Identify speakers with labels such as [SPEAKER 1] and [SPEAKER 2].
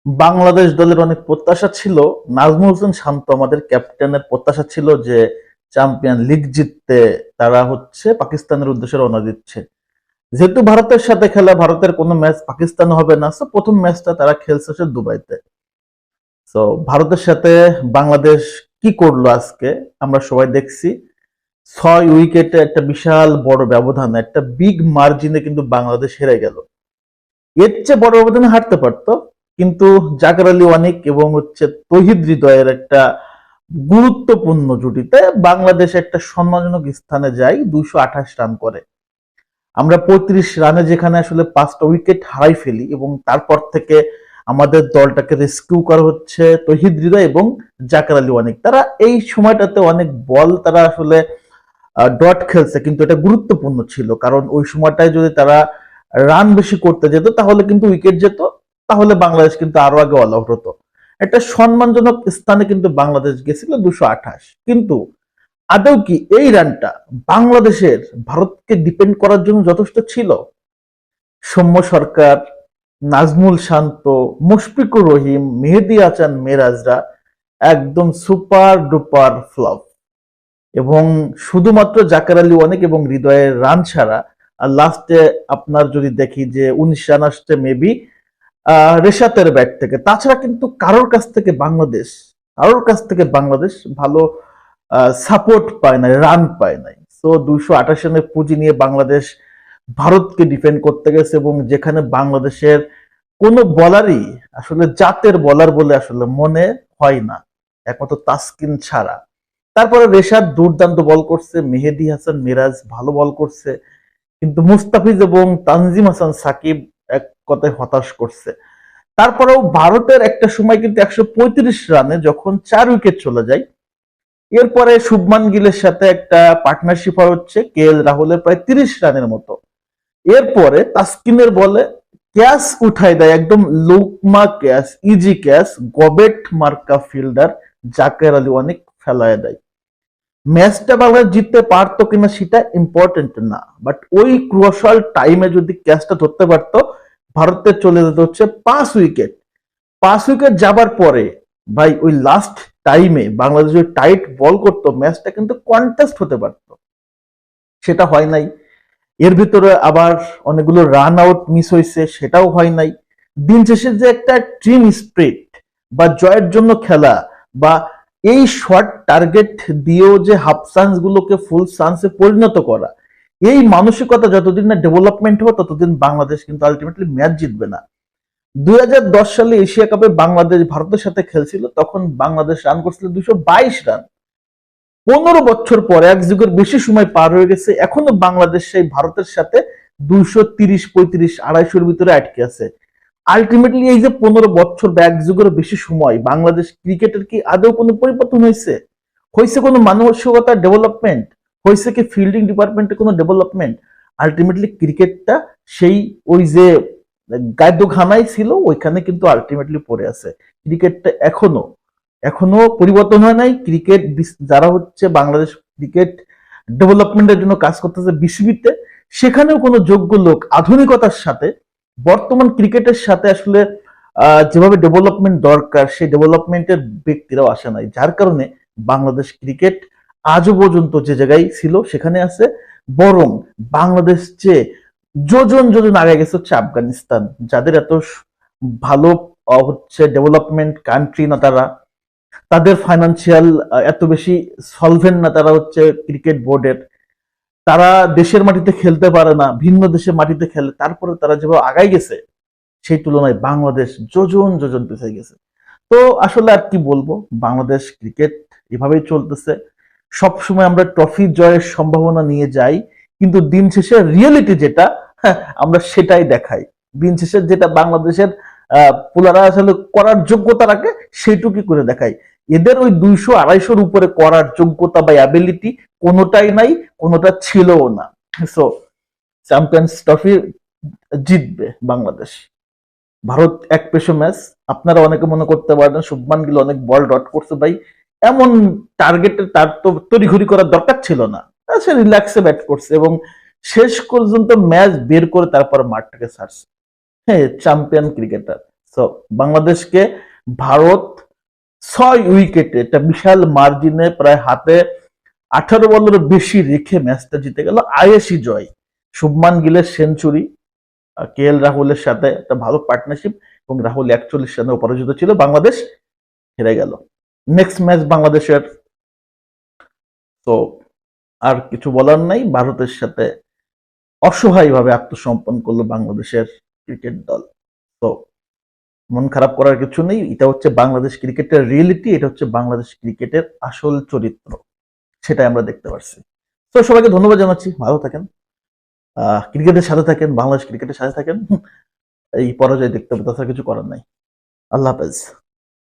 [SPEAKER 1] বাংলাদেশ দলের অনেক প্রত্যাশা ছিল। নাজমুল হোসেন শান্ত আমাদের ক্যাপ্টেনের প্রত্যাশা ছিল যে চ্যাম্পিয়ন লিগ জিততে তারা হচ্ছে পাকিস্তানের উদ্দেশ্যে রওনা দিচ্ছে। যেহেতু ভারতের সাথে খেলা, ভারতের কোনো ম্যাচ পাকিস্তান হবে না, সো প্রথম ম্যাচটা তারা খেলছে হচ্ছে দুবাইতে। সো ভারতের সাথে বাংলাদেশ কি করলো আজকে আমরা সবাই দেখছি। 6 উইকেটে একটা বিশাল বড় ব্যবধান, একটা বিগ মার্জিনে কিন্তু বাংলাদেশ হেরে গেল। এর চেয়ে বড় ব্যবধানে হারতে পারতো, কিন্তু জাকের আলী ওয়ানিক এবং হচ্ছে তহিদ হৃদয়ের একটা গুরুত্বপূর্ণ জুটিতে বাংলাদেশ একটা সম্মানজনক স্থানে যায়, 228 রান করে। আমরা 35 রানে যেখানে আসলে 5টা উইকেট হারাই ফেলি, এবং তারপর থেকে আমাদের দলটাকে রেস্কিউ করা হচ্ছে তহিদ হৃদয় এবং জাকের আলী ওয়ানিক। তারা এই সময়টাতে অনেক বল তারা আসলে ডট খেলছে, কিন্তু এটা গুরুত্বপূর্ণ ছিল, কারণ ওই সময়টায় যদি তারা রান বেশি করতে যেত তাহলে কিন্তু উইকেট যেত, তাহলে বাংলাদেশ কিন্তু আরো আগে অল আউট হতো। একটা সম্মানজনক স্থানে কিন্তু বাংলাদেশ গেছিল 228। কিন্তু আদৌ কি এই রানটা বাংলাদেশের ভারতকে ডিপেন্ড করার জন্য যথেষ্ট ছিল? সৌম্য সরকার, নাজমুল শান্ত, মুশফিকুর রহিম, মেহেদী হাসান মিরাজরা একদম সুপার ডুপার ফ্লপ। এবং শুধুমাত্র জাকের আলী অনেক এবং হৃদয়ের রান ছাড়া, আর লাস্টে আপনার যদি দেখি যে 19 রান আসছে মেবি রেশাতের ব্যাট থেকে, তাছাড়া কিন্তু কারোর কাছ থেকে বাংলাদেশ ভালো সাপোর্ট পায় নাই, রান পায় নাই। সো 228 রানের পুঁজি নিয়ে বাংলাদেশ ভারতকে ডিফেন্ড করতে গেছে, এবং যেখানে বাংলাদেশের কোনো বলারই আসলে জাতের বলার বলে আসলে মনে হয় না, একমাত্র তাসকিন ছাড়া। তারপরে রেশাদ দুর্দান্ত বল করছে, মেহেদী হাসান মিরাজ ভালো বল করছে, কিন্তু মুস্তাফিজ এবং তানজিম হাসান সাকিব এক কথায় হতাশ করছে। তারপরেও ভারতের একটা সময় কিন্তু 135 রানে যখন 4 উইকেট চলে যায়, এরপরে শুভমান গিলের সাথে একটা পার্টনারশিপ হচ্ছে কে এল রাহুলের প্রায় 30 রানের মতো। এরপরে তাসকিনের বলে ক্যাচ উঠাই দেয়, একদম লোকমা ক্যাচ, ইজি ক্যাচ, গবেট মার্কা ফিল্ডার জাকের আলী অনেক ফেলায় দেয়। ম্যাচটা বাংলাদেশ জিততে পারতো কিনা সেটা ইম্পর্টেন্ট না, বাট ওই ক্রুশাল টাইমে যদি ক্যাচটা ধরতে পারতো, ভারতের চলে যেতে হচ্ছে 5 উইকেট। 5 উইকেট যাবার পরে ভাই ওই লাস্ট টাইমে বাংলাদেশ ওই টাইট বল করতো, ম্যাচটা কিন্তু কন্টেস্ট হতে পারতো, সেটা হয় নাই। এর ভিতরে আবার অনেকগুলো রান আউট মিস হয়েছে, সেটাও হয় নাই। দিন শেষে যে একটা টিম স্পিরিট বা জয়ের জন্য খেলা, বা এই শর্ট টার্গেট দিয়েও যে হাফ চান্স গুলোকে ফুল চান্সে পরিণত করা, এই মানসিকতা যতদিন না ডেভেলপমেন্ট হবে ততদিন বাংলাদেশ কিন্তু আলটিমেটলি ম্যাচ জিতবে না। 2010 সালে এশিয়া কাপে বাংলাদেশ ভারতের সাথে খেলছিল, তখন বাংলাদেশ রান করছিল 222 রান। 15 বছর পর, এক যুগের বেশি সময় পার হয়ে গেছে, এখনো বাংলাদেশ সেই ভারতের সাথে 230, 35, 250-র ভিতরে আটকে আছে। আলটিমেটলি এই যে 15 বছর বা এক যুগের বেশি সময়, বাংলাদেশ ক্রিকেটের কি আদৌ কোনো পরিবর্তন হয়েছে? হয়েছে কোনো মানসিকতার ডেভেলপমেন্ট? হয়েছে কি ফিল্ডিং ডিপার্টমেন্টে কোনো ডেভেলপমেন্ট? আলটিমেটলি ক্রিকেটটা সেই ওই যে গায়দোখানায় ছিল, ওইখানে কিন্তু আলটিমেটলি পড়ে আছে। ক্রিকেটটা এখনো এখনো পরিবর্তন হয় নাই। ক্রিকেট যারা হচ্ছে বাংলাদেশ ক্রিকেট ডেভেলপমেন্টের জন্য কাজ করতেছে বিসিবিতে, সেখানেও কোনো যোগ্য লোক আধুনিকতার সাথে বর্তমান ক্রিকেটের সাথে আসলে যেভাবে ডেভেলপমেন্ট দরকার সেই ডেভেলপমেন্টের ব্যক্তিরাও আসে নাই, যার কারণে বাংলাদেশ ক্রিকেট আজও পর্যন্ত যে জায়গায় ছিল সেখানে আছে। বরং বাংলাদেশ চেয়ে যোজন যোজন আগে গেছে হচ্ছে আফগানিস্তান, যাদের এত ভালো হচ্ছে ডেভেলপমেন্ট কান্ট্রি না তারা, তাদের ফাইন্যান্সিয়াল এত বেশি সলভেন্ট না তারা হচ্ছে ক্রিকেট বোর্ডের, তারা দেশের মাটিতে খেলতে পারে না, ভিন্ন দেশের মাটিতে খেলে, তারপরে তারা যেভাবে আগাই গেছে সেই তুলনায় বাংলাদেশ যোজন যোজন পিছিয়ে গেছে। তো আসলে আর কি বলবো, বাংলাদেশ ক্রিকেট এভাবেই চলতেছে। সবসময় আমরা ট্রফি জয়ের সম্ভাবনা নিয়ে যাই, কিন্তু দিন শেষে রিয়েলিটি যেটা, আমরা সেটাই দেখাই। দিন শেষে যেটা বাংলাদেশের পোলারা আসলে করার যোগ্যতা রাখে সেইটুকুই করে দেখাই। এদের ওই 200-250-র উপরে করার যোগ্যতা বা অ্যাবিলিটি কোনোটাই নাই, কোনোটা ছিলও না। সো চ্যাম্পিয়ন্স ট্রফি জিতবে বাংলাদেশ। ভারত এক পেশো ম্যাচ। আপনারা অনেকে মনে করতে পারেন শুভমান গিল অনেক বল ডট করছে, ভাই এমন টার্গেটে তার তো তড়িঘড়ি করার দরকার ছিল না, সে রিল্যাক্সে ব্যাট করছে এবং শেষ পর্যন্ত ম্যাচ বের করে তারপর মাঠটাকে ছাড়ছে। হ্যাঁ, চ্যাম্পিয়ন ক্রিকেটার। সো তো বাংলাদেশকে ভারত 6 উইকেটে, একটা বিশাল মার্জিনে, প্রায় হাতে 18 বলের বেশি রেখে ম্যাচটা জিতে গেল। আয়েশি জয়, শুভমান গিলের সেঞ্চুরি, কে এল রাহুলের সাথে একটা ভালো পার্টনারশিপ, এবং রাহুল 41 রানে অপরাজিত ছিল, বাংলাদেশ হেরে গেল। নেক্সট ম্যাচ বাংলাদেশের, তো আর কিছু বলার নাই। ভারতের সাথে অসহায়ভাবে আত্মসমর্পণ করলো বাংলাদেশের ক্রিকেট দল। তো মন খারাপ করার কিছু নেই, এটা হচ্ছে বাংলাদেশ ক্রিকেটের রিয়েলিটি, এটা হচ্ছে বাংলাদেশ ক্রিকেটের আসল চরিত্র, সেটাই আমরা দেখতে পারছি। তো সবাইকে ধন্যবাদ জানাচ্ছি, ভালো থাকেন, ক্রিকেটের সাথে থাকেন, বাংলাদেশ ক্রিকেটের সাথে থাকেন। এই পরাজয় দেখতে হবে, তাছাড়া কিছু করার নাই। আল্লাহ হাফেজ।